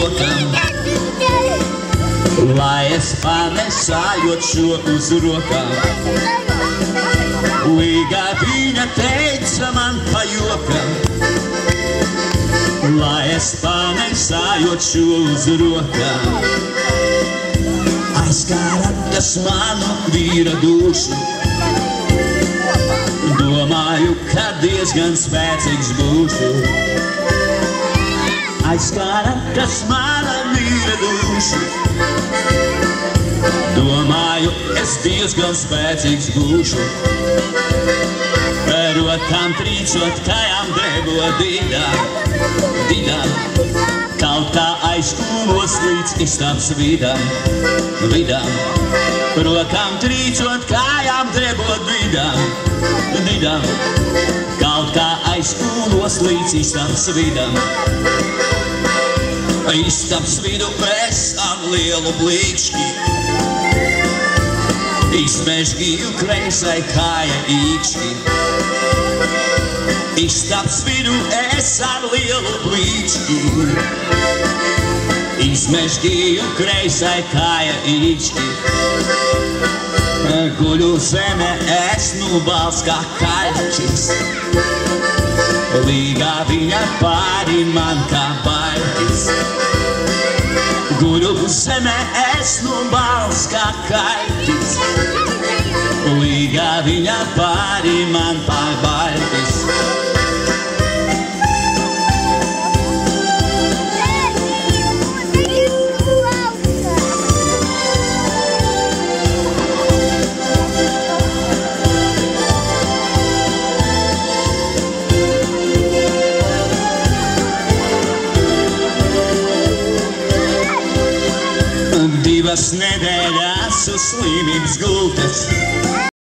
rokām, lai es panesājot šo uz rokām. Līgā viņa teica man pa jokam, lai es panesājot šo uz rokām. Aizskāra tas manu vīra dušu, domāju, ka diezgan spēcīgs būšu. Aizskāra tas mana vīra dušu, domāju, es diezgan spēcīgs būšu. Rokām trīcot, kājām drebot didām, kaut kā aizkūlos līdz istabas vidām. Rokām trīcot, kājām drebot didām, kaut kā aizkūlos līdz istabas vidām. Istabas vidu es ar lielu blīkšķi izmežģīju kreisai kāja īkšķi. Istabas vidu es ar lielu blīkšķi izmežģīju kreisai kāja īkšķi. Guļu zeme es nubals kā kaļķis, līgā viņa pāri man kā baļķis. Guļu zeme es nubals kā kaļķis, līgā viņa pāri man kā baļķis. Divas nedēļas uz slimības gultas,